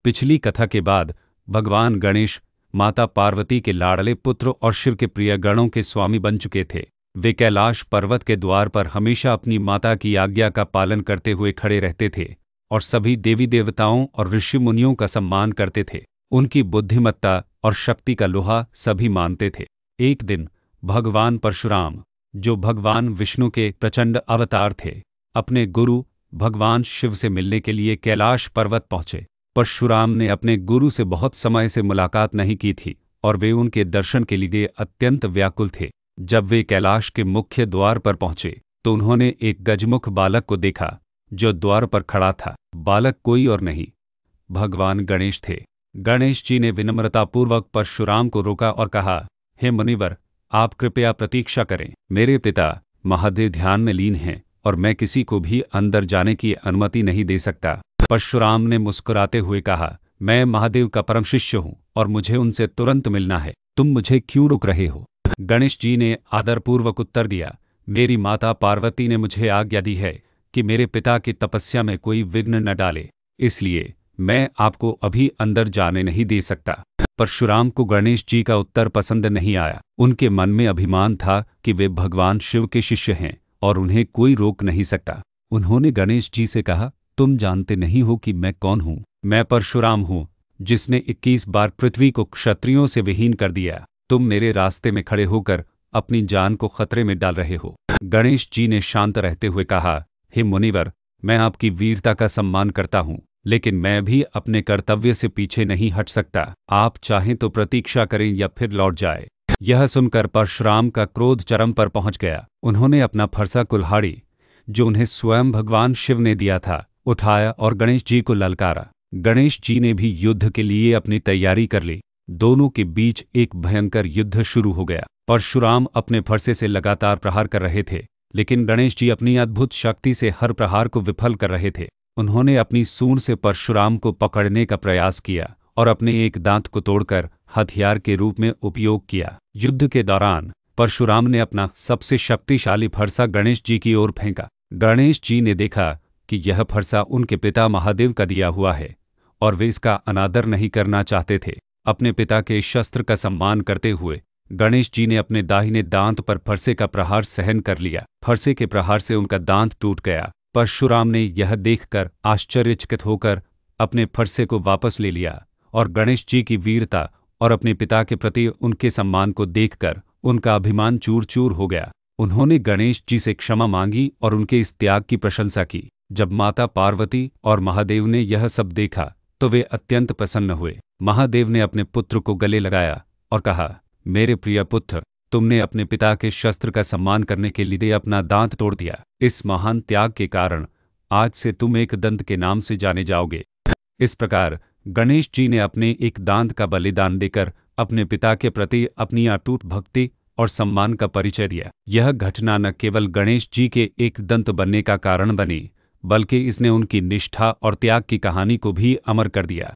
पिछली कथा के बाद भगवान गणेश माता पार्वती के लाडले पुत्र और शिव के प्रिय गणों के स्वामी बन चुके थे। वे कैलाश पर्वत के द्वार पर हमेशा अपनी माता की आज्ञा का पालन करते हुए खड़े रहते थे और सभी देवी देवताओं और ऋषि मुनियों का सम्मान करते थे। उनकी बुद्धिमत्ता और शक्ति का लोहा सभी मानते थे। एक दिन भगवान परशुराम, जो भगवान विष्णु के प्रचंड अवतार थे, अपने गुरु भगवान शिव से मिलने के लिए कैलाश पर्वत पहुंचे। परशुराम ने अपने गुरु से बहुत समय से मुलाकात नहीं की थी और वे उनके दर्शन के लिए अत्यंत व्याकुल थे। जब वे कैलाश के मुख्य द्वार पर पहुंचे तो उन्होंने एक गजमुख बालक को देखा जो द्वार पर खड़ा था। बालक कोई और नहीं, भगवान गणेश थे। गणेश जी ने विनम्रतापूर्वक परशुराम को रोका और कहा, हे मुनिवर, आप कृपया प्रतीक्षा करें। मेरे पिता महादेव ध्यान में लीन हैं और मैं किसी को भी अंदर जाने की अनुमति नहीं दे सकता। परशुराम ने मुस्कुराते हुए कहा, मैं महादेव का परम शिष्य हूँ और मुझे उनसे तुरंत मिलना है। तुम मुझे क्यों रोक रहे हो? गणेश जी ने आदरपूर्वक उत्तर दिया, मेरी माता पार्वती ने मुझे आज्ञा दी है कि मेरे पिता की तपस्या में कोई विघ्न न डाले, इसलिए मैं आपको अभी अंदर जाने नहीं दे सकता। परशुराम को गणेश जी का उत्तर पसंद नहीं आया। उनके मन में अभिमान था कि वे भगवान शिव के शिष्य हैं और उन्हें कोई रोक नहीं सकता। उन्होंने गणेश जी से कहा, तुम जानते नहीं हो कि मैं कौन हूँ? मैं परशुराम हूँ, जिसने 21 बार पृथ्वी को क्षत्रियों से विहीन कर दिया। तुम मेरे रास्ते में खड़े होकर अपनी जान को खतरे में डाल रहे हो। गणेश जी ने शांत रहते हुए कहा, हे मुनिवर, मैं आपकी वीरता का सम्मान करता हूँ, लेकिन मैं भी अपने कर्तव्य से पीछे नहीं हट सकता। आप चाहें तो प्रतीक्षा करें या फिर लौट जाए। यह सुनकर परशुराम का क्रोध चरम पर पहुंच गया। उन्होंने अपना फरसा कुल्हाड़ी, जो उन्हें स्वयं भगवान शिव ने दिया था, उठाया और गणेश जी को ललकारा। गणेश जी ने भी युद्ध के लिए अपनी तैयारी कर ली। दोनों के बीच एक भयंकर युद्ध शुरू हो गया। परशुराम अपने फरसे से लगातार प्रहार कर रहे थे, लेकिन गणेश जी अपनी अद्भुत शक्ति से हर प्रहार को विफल कर रहे थे। उन्होंने अपनी सूंड से परशुराम को पकड़ने का प्रयास किया और अपने एक दांत को तोड़कर हथियार के रूप में उपयोग किया। युद्ध के दौरान परशुराम ने अपना सबसे शक्तिशाली फरसा गणेश जी की ओर फेंका। गणेश जी ने देखा कि यह फरसा उनके पिता महादेव का दिया हुआ है और वे इसका अनादर नहीं करना चाहते थे। अपने पिता के शस्त्र का सम्मान करते हुए गणेश जी ने अपने दाहिने दांत पर फरसे का प्रहार सहन कर लिया। फरसे के प्रहार से उनका दांत टूट गया। परशुराम ने यह देखकर आश्चर्यचकित होकर अपने फरसे को वापस ले लिया और गणेश जी की वीरता और अपने पिता के प्रति उनके सम्मान को देखकर उनका अभिमान चूर चूर हो गया। उन्होंने गणेश जी से क्षमा मांगी और उनके इस त्याग की प्रशंसा की। जब माता पार्वती और महादेव ने यह सब देखा तो वे अत्यंत प्रसन्न हुए। महादेव ने अपने पुत्र को गले लगाया और कहा, मेरे प्रिय पुत्र, तुमने अपने पिता के शस्त्र का सम्मान करने के लिए अपना दांत तोड़ दिया। इस महान त्याग के कारण आज से तुम एक दंत के नाम से जाने जाओगे। इस प्रकार गणेश जी ने अपने एक दांत का बलिदान देकर अपने पिता के प्रति अपनी अटूट भक्ति और सम्मान का परिचय दिया। यह घटना न केवल गणेश जी के एक दंत बनने का कारण बनी, बल्कि इसने उनकी निष्ठा और त्याग की कहानी को भी अमर कर दिया।